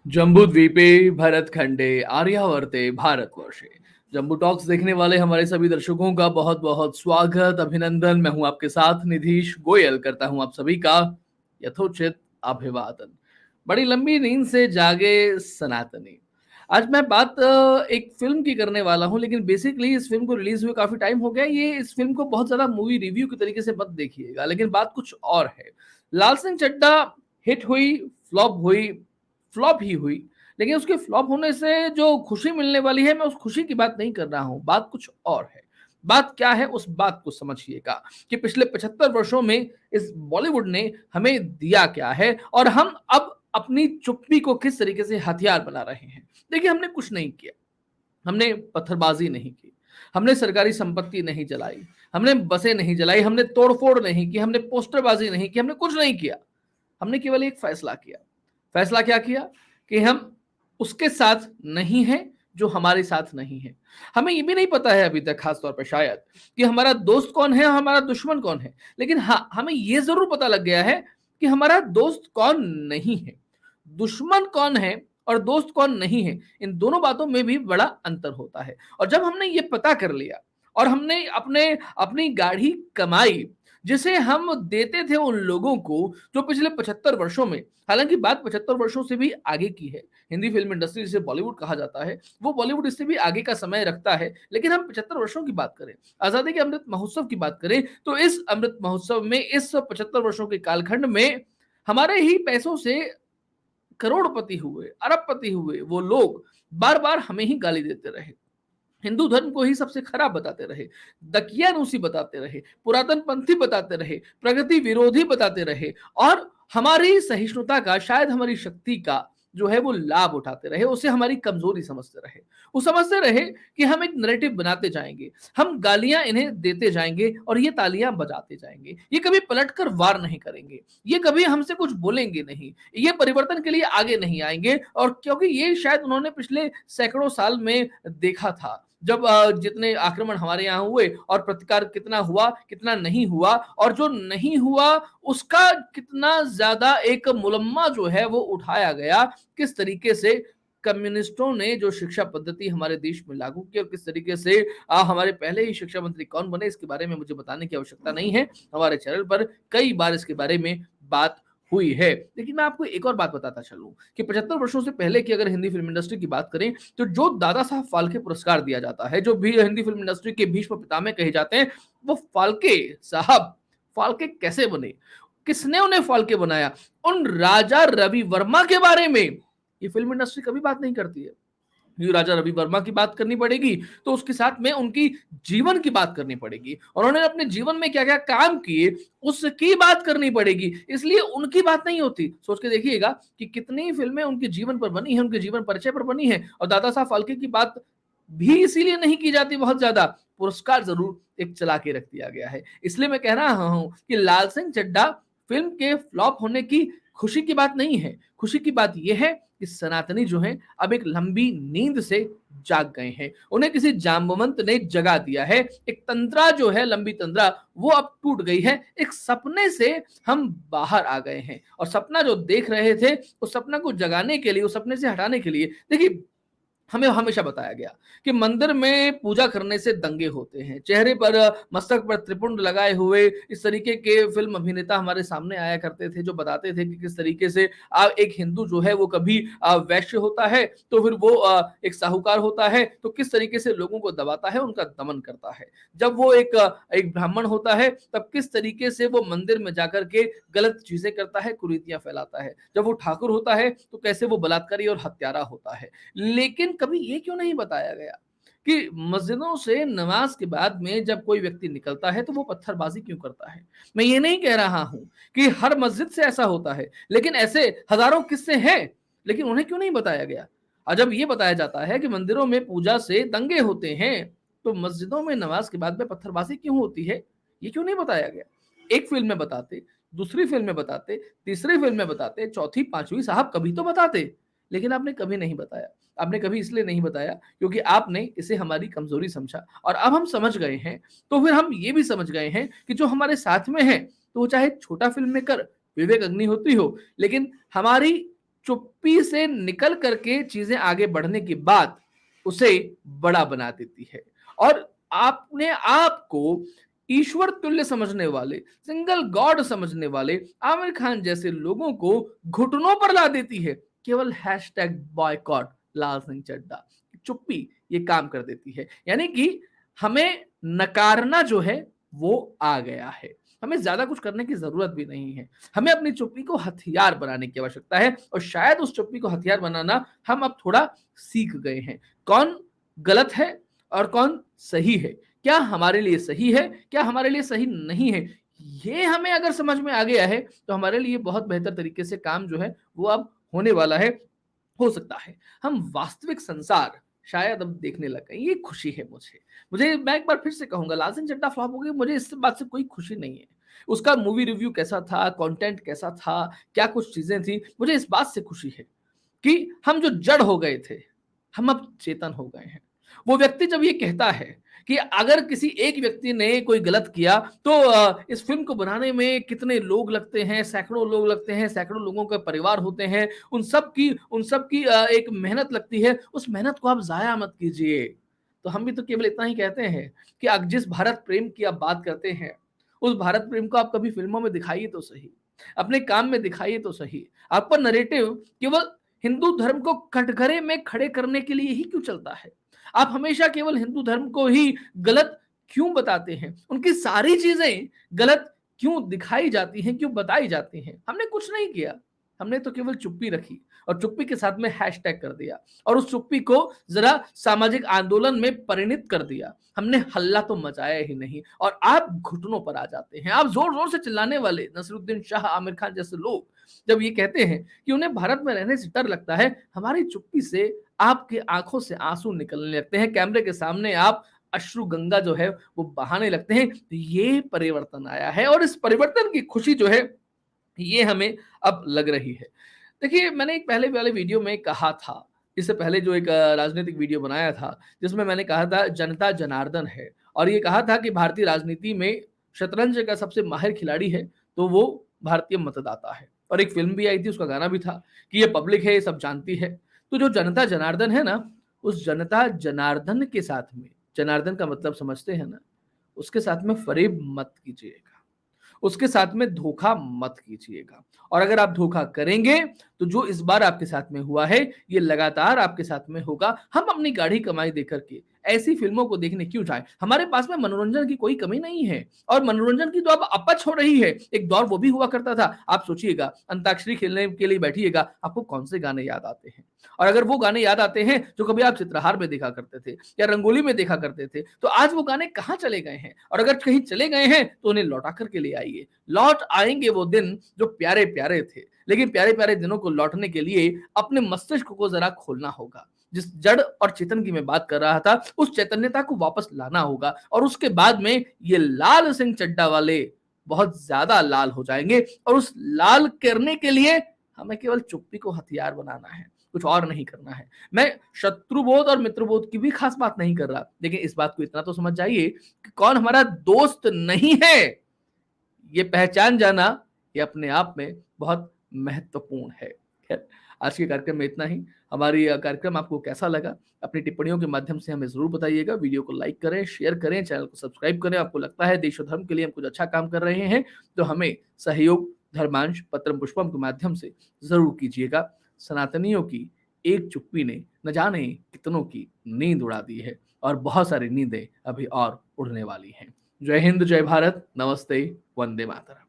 जम्बूद्वीपे भरतखंडे आर्यावर्ते भारतवर्षे। जम्बू टॉक्स देखने वाले हमारे सभी दर्शकों का बहुत बहुत स्वागत, अभिनंदन। मैं हूं आपके साथ निधीश गोयल, करता हूं आप सभी का यथोचित अभिवादन। बड़ी लंबी नींद से जागे सनातनी। आज मैं बात एक फिल्म की करने वाला हूं, लेकिन बेसिकली इस फिल्म को रिलीज हुए काफी टाइम हो गया। ये इस फिल्म को बहुत ज्यादा मूवी रिव्यू के तरीके से मत देखिएगा, लेकिन बात कुछ और है। लाल सिंह चड्ढा हिट हुई, फ्लॉप हुई, फ्लॉप ही हुई। लेकिन उसके फ्लॉप होने से जो खुशी मिलने वाली है, मैं उस खुशी की बात नहीं कर रहा हूं। बात कुछ और है। बात क्या है, उस बात को समझिएगा कि पिछले 75 वर्षों में इस बॉलीवुड ने हमें दिया क्या है और हम अब अपनी चुप्पी को किस तरीके से हथियार बना रहे हैं। देखिए, हमने कुछ नहीं किया। हमने पत्थरबाजी नहीं की, हमने सरकारी संपत्ति नहीं जलाई, हमने बसें नहीं जलाई, हमने तोड़फोड़ नहीं की, हमने पोस्टरबाजी नहीं की, हमने कुछ नहीं किया। हमने केवल एक फैसला किया। फैसला क्या किया कि हम उसके साथ नहीं हैं जो हमारे साथ नहीं है। हमें ये भी नहीं पता है अभी तक, खासतौर पर शायद, कि हमारा दोस्त कौन है, हमारा दुश्मन कौन है। लेकिन हाँ, हमें ये जरूर पता लग गया है कि हमारा दोस्त कौन नहीं है। दुश्मन कौन है और दोस्त कौन नहीं है, इन दोनों बातों में भी बड़ा अंतर होता है। और जब हमने ये पता कर लिया और हमने अपने अपनी गाढ़ी कमाई जिसे हम देते थे उन लोगों को जो पिछले 75 वर्षों में, हालांकि बात 75 वर्षों से भी आगे की है। हिंदी फिल्म इंडस्ट्री जिसे बॉलीवुड कहा जाता है, वो बॉलीवुड इससे भी आगे का समय रखता है। लेकिन हम 75 वर्षों की बात करें, आजादी के अमृत महोत्सव की बात करें, तो इस अमृत महोत्सव में, इस 75 वर्षों के कालखंड में, हमारे ही पैसों से करोड़पति हुए, अरबपति हुए वो लोग बार बार हमें ही गाली देते रहे, हिंदू धर्म को ही सबसे खराब बताते रहे, दकियानूसी बताते रहे, पुरातन पंथी बताते रहे, प्रगति विरोधी बताते रहे, और हमारी सहिष्णुता का, शायद हमारी शक्ति का जो है वो लाभ उठाते रहे, उसे हमारी कमजोरी समझते रहे। वो समझते रहे कि हम एक नैरेटिव बनाते जाएंगे, हम गालियां इन्हें देते जाएंगे और ये तालियां बजाते जाएंगे। ये कभी पलटकर वार नहीं करेंगे, ये कभी हमसे कुछ बोलेंगे नहीं, ये परिवर्तन के लिए आगे नहीं आएंगे। और क्योंकि ये शायद उन्होंने पिछले सैकड़ों साल में देखा था, जब जितने आक्रमण हमारे यहाँ हुए और प्रतिकार कितना हुआ, कितना नहीं हुआ, और जो नहीं हुआ उसका कितना ज्यादा एक मुलम्मा जो है वो उठाया गया। किस तरीके से कम्युनिस्टों ने जो शिक्षा पद्धति हमारे देश में लागू की, और किस तरीके से हमारे पहले ही शिक्षा मंत्री कौन बने, इसके बारे में मुझे बताने की आवश्यकता नहीं है। हमारे चैनल पर कई बार इसके बारे में बात हुई है। लेकिन मैं आपको एक और बात बताता चलूं कि 75 वर्षों से पहले की अगर हिंदी फिल्म इंडस्ट्री की बात करें, तो जो दादा साहब फाल्के पुरस्कार दिया जाता है, जो भी हिंदी फिल्म इंडस्ट्री के भीष्म पितामह कहे जाते हैं, वो फाल्के साहब, फाल्के कैसे बने, किसने उन्हें फाल्के बनाया, उन राजा रवि वर्मा के बारे में ये फिल्म इंडस्ट्री कभी बात नहीं करती है। राजा रवि वर्मा की बात करनी पड़ेगी तो उसके साथ में उनकी जीवन की बात करनी पड़ेगी, और उन्होंने अपने जीवन में क्या क्या काम किए उसकी बात करनी पड़ेगी। इसलिए उनकी बात नहीं होती। सोच के देखिएगा कि कितनी फिल्में उनके जीवन पर बनी है, उनके जीवन परिचय पर बनी है, और दादा साहब फाल्के की बात भी इसीलिए नहीं की जाती बहुत ज्यादा। पुरस्कार जरूर एक चला के रख दिया गया है। इसलिए मैं कह रहा हूं कि लाल सिंह चड्ढा फिल्म के फ्लॉप होने की खुशी की बात नहीं है। खुशी की बात यह है कि सनातनी जो है अब एक लंबी नींद से जाग गए हैं। उन्हें किसी जाम्बवंत ने जगा दिया है। एक तंत्रा जो है, लंबी तंत्रा, वो अब टूट गई है। एक सपने से हम बाहर आ गए हैं, और सपना जो देख रहे थे, उस सपना को जगाने के लिए, उस सपने से हटाने के लिए, देखिए, हमें हमेशा बताया गया कि मंदिर में पूजा करने से दंगे होते हैं। चेहरे पर, मस्तक पर त्रिपुंड लगाए हुए इस तरीके के फिल्म अभिनेता हमारे सामने आया करते थे, जो बताते थे कि किस तरीके से एक हिंदू जो है वो कभी वैश्य होता है, तो फिर वो एक साहूकार होता है, तो किस तरीके से लोगों को दबाता है, उनका दमन करता है। जब वो एक ब्राह्मण होता है, तब किस तरीके से वो मंदिर में जाकर के गलत चीजें करता है, कुरीतियां फैलाता है। जब वो ठाकुर होता है, तो कैसे वो बलात्कारी और हत्यारा होता है। लेकिन कभी ये क्यों नहीं बताया गया कि मस्जिदों से नमाज के बाद में जब कोई व्यक्ति निकलता है तो वो पत्थरबाजी क्यों करता है। मैं ये नहीं कह रहा हूं कि हर मस्जिद से ऐसा होता है, लेकिन ऐसे हजारों किस्से हैं, लेकिन उन्हें क्यों नहीं बताया गया। और जब ये बताया जाता है कि मंदिरों में पूजा से दंगे होते हैं, तो मस्जिदों में नमाज के बाद में पत्थरबाजी क्यों होती है, ये क्यों नहीं बताया गया। एक फिल्म में बताते, दूसरी फिल्म में बताते, तीसरी फिल्म में बताते, चौथी पांचवी, साहब कभी तो बताते। लेकिन आपने कभी नहीं बताया। आपने कभी इसलिए नहीं बताया क्योंकि आपने इसे हमारी कमजोरी समझा, और अब हम समझ गए हैं, तो फिर हम ये भी समझ गए हैं कि जो हमारे साथ में है, तो वो चाहे छोटा फिल्म मेकर विवेक अग्निहोत्री हो, लेकिन हमारी चुप्पी से निकल करके चीजें आगे बढ़ने के बाद उसे बड़ा बना देती है। और आपने आपको ईश्वर तुल्य समझने वाले, सिंगल गॉड समझने वाले आमिर खान जैसे लोगों को घुटनों पर ला देती है। केवल हैशटैग बॉयकॉट लाल सिंह चड्ढा, चुप्पी ये काम कर देती है। यानी कि हमें नकारना जो है वो आ गया है, हमें ज्यादा कुछ करने की जरूरत भी नहीं है। हमें अपनी चुप्पी को हथियार बनाने की आवश्यकता है, और शायद उस चुप्पी को हथियार बनाना हम अब थोड़ा सीख गए हैं। कौन गलत है और कौन सही है, क्या हमारे लिए सही है, क्या हमारे लिए सही नहीं है, ये हमें अगर समझ में आ गया है तो हमारे लिए बहुत बेहतर तरीके से काम जो है वो अब होने वाला है। हो सकता है हम वास्तविक संसार शायद अब देखने लग गए, ये खुशी है मुझे। मैं एक बार फिर से कहूंगा, लाल सिंह चड्ढा फ्लॉप हो गई, मुझे इस बात से कोई खुशी नहीं है। उसका मूवी रिव्यू कैसा था, कंटेंट कैसा था, क्या कुछ चीजें थी, मुझे इस बात से खुशी है कि हम जो जड़ हो गए थे हम अब चेतन हो गए हैं। वो व्यक्ति जब ये कहता है कि अगर किसी एक व्यक्ति ने कोई गलत किया तो इस फिल्म को बनाने में कितने लोग लगते हैं, सैकड़ों लोग लगते हैं, सैकड़ों लोगों के परिवार होते हैं, उन सब की एक मेहनत लगती है, उस मेहनत को आप जाया मत कीजिए। तो हम भी तो केवल इतना ही कहते हैं कि जिस भारत प्रेम की आप बात करते हैं, उस भारत प्रेम को आप कभी फिल्मों में दिखाइए तो सही, अपने काम में दिखाइए तो सही। आपका नरेटिव केवल हिंदू धर्म को कटघरे में खड़े करने के लिए ही क्यों चलता है? आप हमेशा केवल हिंदू धर्म को ही गलत क्यों बताते हैं? उनकी सारी चीजें गलत क्यों दिखाई जाती हैं, क्यों बताई जाती हैं? हमने कुछ नहीं किया, हमने तो केवल चुप्पी रखी और चुप्पी के साथ में हैशटैग कर दिया और उस चुप्पी को जरा सामाजिक आंदोलन में परिणित कर दिया। हमने हल्ला तो मचाया ही नहीं और आप घुटनों पर आ जाते हैं। आप जोर जोर से चिल्लाने वाले नसरुद्दीन शाह, आमिर खान जैसे लोग जब ये कहते हैं कि उन्हें भारत में रहने से डर लगता है, हमारी चुप्पी से आपके आंखों से आंसू निकलने लगते हैं, कैमरे के सामने आप अश्रु गंगा जो है वो बहाने लगते हैं। ये परिवर्तन आया है और इस परिवर्तन की खुशी जो है ये हमें अब लग रही है। देखिए, मैंने एक पहले वाले वीडियो में कहा था, इससे पहले जो एक राजनीतिक वीडियो बनाया था, जिसमें मैंने कहा था जनता जनार्दन है, और ये कहा था कि भारतीय राजनीति में शतरंज का सबसे माहिर खिलाड़ी है तो वो भारतीय मतदाता है। और एक फिल्म भी आई थी, उसका गाना भी था कि ये पब्लिक है, ये सब जानती है। तो जो जनता जनार्दन है ना, उस जनता जनार्दन के साथ में, जनार्दन का मतलब समझते हैं ना, उसके साथ में फरेब मत कीजिएगा, उसके साथ में धोखा मत कीजिएगा। और अगर आप धोखा करेंगे तो जो इस बार आपके साथ में हुआ है ये लगातार आपके साथ में होगा। हम अपनी गाढ़ी कमाई देकर के ऐसी फिल्मों को देखने क्यों जाएं? हमारे पास में मनोरंजन की कोई कमी नहीं है, और मनोरंजन की तो अब अपच हो रही है। एक दौर वो भी हुआ करता था, आप सोचिएगा अंताक्षरी खेलने के लिए बैठिएगा, आपको कौन से गाने याद आते हैं? और अगर वो गाने याद आते हैं जो कभी आप चित्रहार में देखा करते थे या रंगोली में देखा करते थे, तो आज वो गाने कहाँ चले गए हैं? और अगर कहीं चले गए हैं तो उन्हें लौटा करके ले आइए। लौट आएंगे वो दिन जो प्यारे प्यारे थे, लेकिन प्यारे प्यारे दिनों को लौटने के लिए अपने मस्तिष्क को जरा खोलना होगा। जिस जड़ और चेतन की मैं बात कर रहा था, उस चैतन्यता को वापस लाना होगा, और उसके बाद में ये लाल सिंह चड्ढा वाले बहुत ज्यादा लाल हो जाएंगे। और उस लाल करने के लिए हमें केवल चुप्पी को हथियार बनाना है, कुछ और नहीं करना है। मैं शत्रुबोध और मित्रबोध की भी खास बात नहीं कर रहा, लेकिन इस बात को इतना तो समझ जाइए कि कौन हमारा दोस्त नहीं है, ये पहचान जाना ये अपने आप में बहुत महत्वपूर्ण है। खैर, आज के कार्यक्रम में इतना ही। हमारी कार्यक्रम आपको कैसा लगा, अपनी टिप्पणियों के माध्यम से हमें जरूर बताइएगा। वीडियो को लाइक करें, शेयर करें, चैनल को सब्सक्राइब करें। आपको लगता है देश और धर्म के लिए हम कुछ अच्छा काम कर रहे हैं तो हमें सहयोग धर्मांश पत्रम पुष्पम के माध्यम से जरूर कीजिएगा। सनातनियों की एक चुप्पी ने न जाने कितनों की नींद उड़ा दी है, और बहुत सारी नींदें अभी और उड़ने वाली हैं। जय हिंद, जय भारत, नमस्ते, वंदे मातरम।